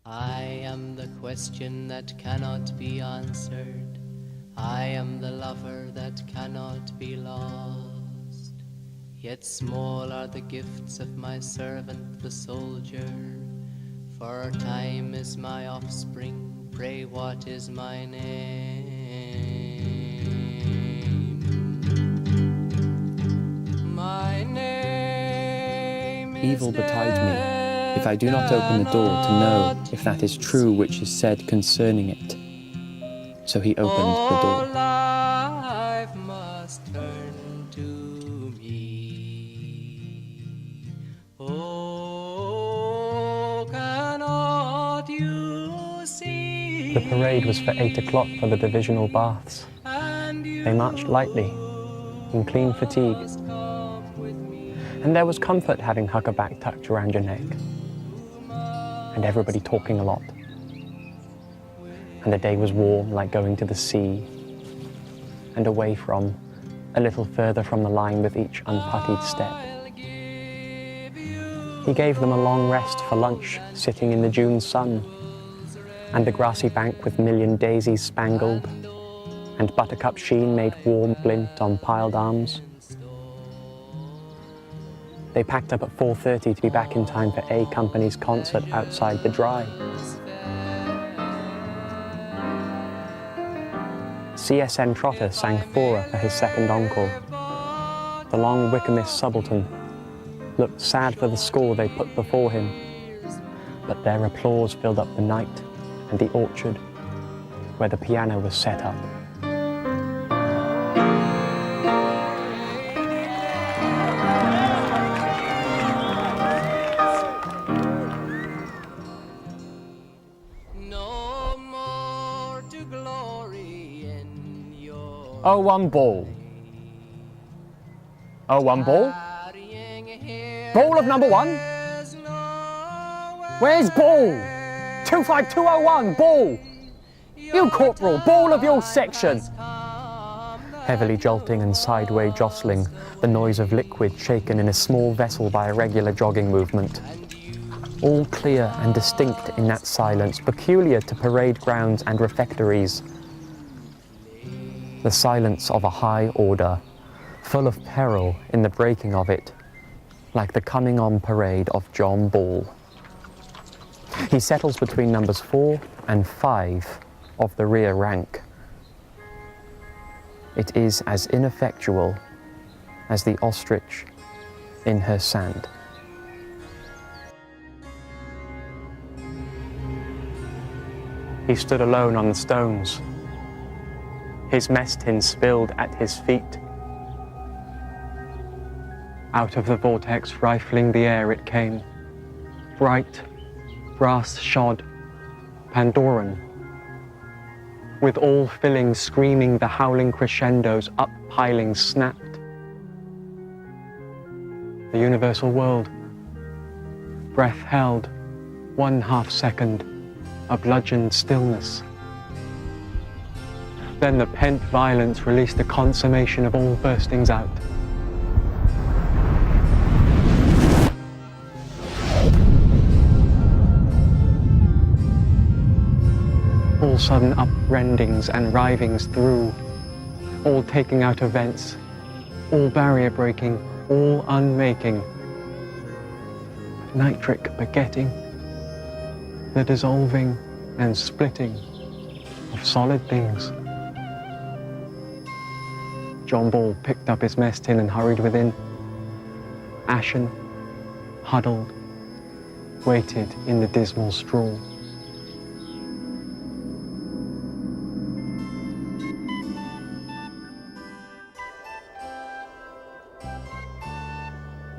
I am the question that cannot be answered. I am the lover that cannot be lost. Yet small are the gifts of my servant the soldier. For time is my offspring, pray what is my name? My name is Evil betides me, if I do not open the door to know if that is true which is said concerning it. So he opened the door. Life must turn to me. Oh, cannot you see? The parade was for 8 o'clock for the divisional baths. They marched lightly, in clean fatigue. And there was comfort having huckaback tucked around your neck. And everybody talking a lot. And the day was warm, like going to the sea, and away from, a little further from the line with each unputtied step. He gave them a long rest for lunch, sitting in the June sun, and the grassy bank with million daisies spangled, and buttercup sheen made warm glint on piled arms. They packed up at 4:30 to be back in time for A Company's concert outside the Dry. CSM Trotter sang Fora for his second encore. The long Wycomist subaltern looked sad for the score they put before him, but their applause filled up the night and the orchard where the piano was set up. Oh, one ball. Oh, one ball. Ball of number 1. Where's ball? 25201, ball. You corporal, ball of your section. Heavily jolting and sideways jostling, the noise of liquid shaken in a small vessel by a regular jogging movement. All clear and distinct in that silence, peculiar to parade grounds and refectories. The silence of a high order, full of peril in the breaking of it, like the coming on parade of John Ball. He settles between numbers 4 and 5 of the rear rank. It is as ineffectual as the ostrich in her sand. He stood alone on the stones, his mess tin spilled at his feet. Out of the vortex rifling the air it came, bright, brass-shod, Pandoran, with all filling screaming the howling crescendos up-piling snapped. The universal world, breath held, 1/2 second, a bludgeoned stillness. Then the pent violence released the consummation of all burstings out. All sudden uprendings and rivings through, all taking out events, all barrier breaking, all unmaking. Nitric begetting, the dissolving and splitting of solid things. John Ball picked up his mess tin and hurried within, ashen, huddled, waited in the dismal straw.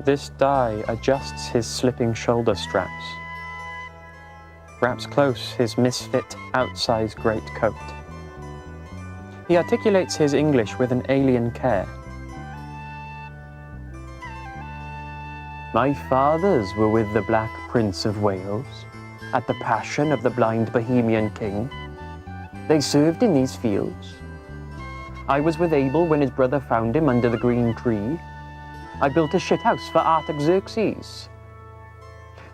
This die adjusts his slipping shoulder straps, wraps close his misfit, outsized greatcoat. He articulates his English with an alien care. My fathers were with the Black Prince of Wales at the passion of the blind Bohemian king. They served in these fields. I was with Abel when his brother found him under the green tree. I built a shithouse for Artaxerxes.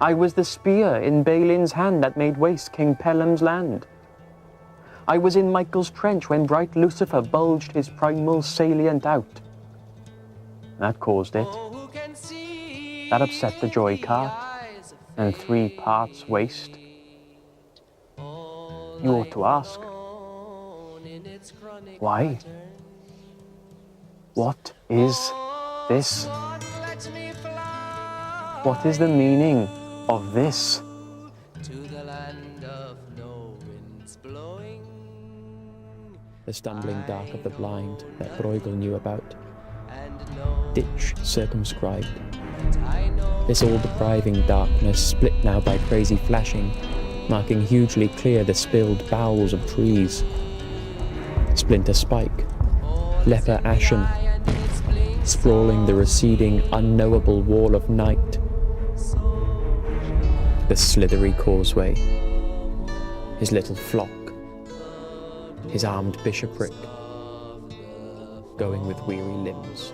I was the spear in Balin's hand that made waste King Pelham's land. I was in Michael's trench when bright Lucifer bulged his primal salient out. That caused it. That upset the joy cart, and 3 parts waste. You ought to ask, why? What is this? What is the meaning of this? The stumbling dark of the blind that Bruegel knew about. Ditch circumscribed. This all-depriving darkness split now by crazy flashing, marking hugely clear the spilled bowels of trees. Splinter spike, leper ashen, sprawling the receding, unknowable wall of night. The slithery causeway, his little flock, his armed bishopric, going with weary limbs.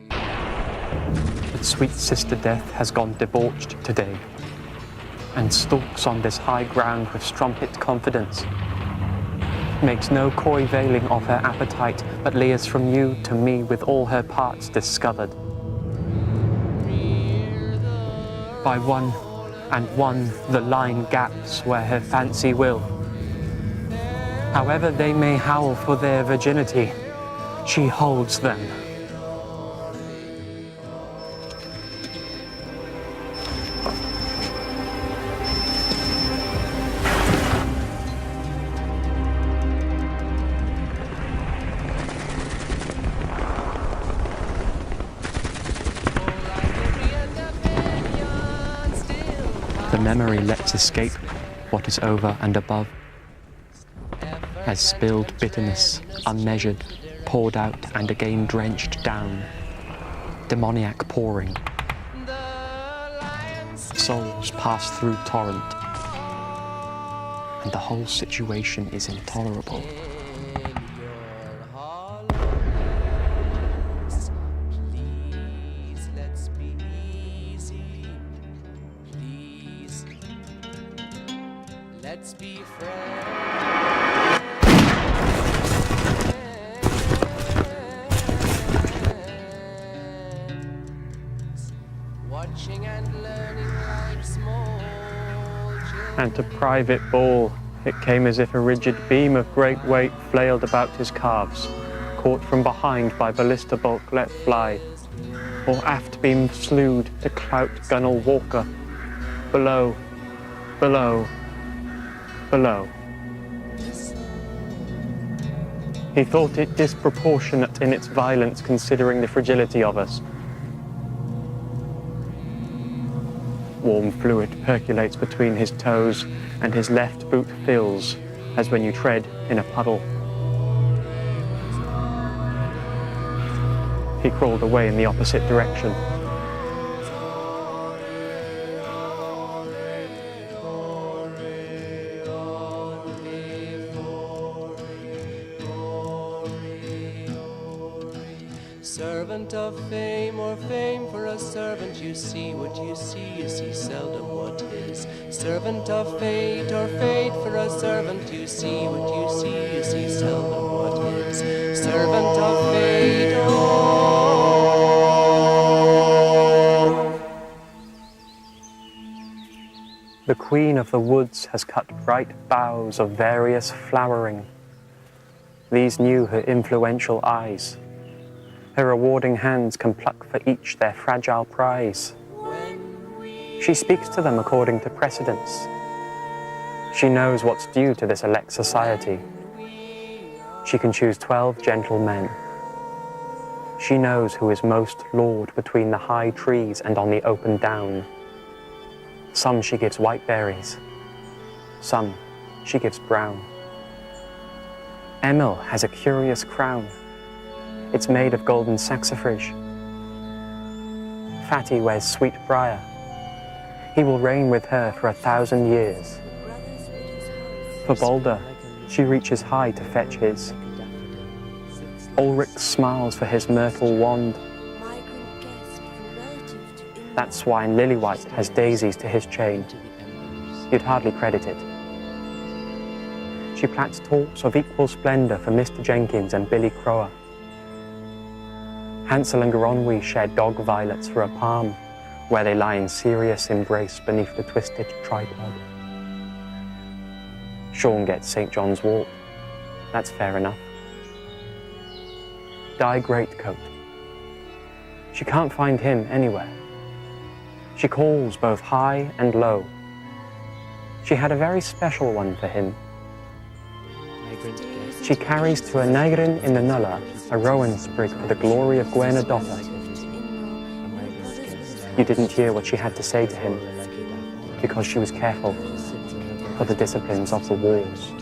But sweet sister Death has gone debauched today, and stalks on this high ground with strumpet confidence. Makes no coy veiling of her appetite, but leers from you to me with all her parts discovered. By one and one the line gaps where her fancy will. However they may howl for their virginity, she holds them. The memory lets escape what is over and above, as spilled bitterness, unmeasured, poured out and again drenched down, demoniac pouring. Souls pass through torrent, and the whole situation is intolerable. Let's be friends. Watching and learning like small children. And to private ball, it came as if a rigid beam of great weight flailed about his calves, caught from behind by ballista bulk let fly, or aft beam slewed to clout gunwale walker. Below, below, below. He thought it disproportionate in its violence considering the fragility of us. Warm fluid percolates between his toes and his left boot fills as when you tread in a puddle. He crawled away in the opposite direction. Servant of fame, or fame for a servant, you see what you see seldom what is. Servant of fate, or fate for a servant, you see what you see seldom what is. Servant of fate, oh. The queen of the woods has cut bright boughs of various flowering. These knew her influential eyes. Her rewarding hands can pluck for each their fragile prize. She speaks to them according to precedence. She knows what's due to this elect society. She can choose 12 gentle men. She knows who is most lord between the high trees and on the open down. Some she gives white berries, some she gives brown. Emil has a curious crown. It's made of golden saxifrage. Fatty wears sweet briar. He will reign with her for 1,000 years. For Balder, she reaches high to fetch his. Ulrich smiles for his myrtle wand. That swine Lillywhite has daisies to his chain. You'd hardly credit it. She plats talks of equal splendour for Mr. Jenkins and Billy Crower. Hansel and Goronwy shed dog violets for a palm, where they lie in serious embrace beneath the twisted tripod. Sean gets St. John's wort. That's fair enough. Dye greatcoat. She can't find him anywhere. She calls both high and low. She had a very special one for him. She carries to a Nagrin in the Nulla a rowan sprig for the glory of Gwenadotta. You didn't hear what she had to say to him, because she was careful for the disciplines of the wars.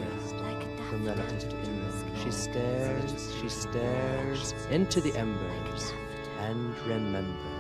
She stares into the embers and remembers.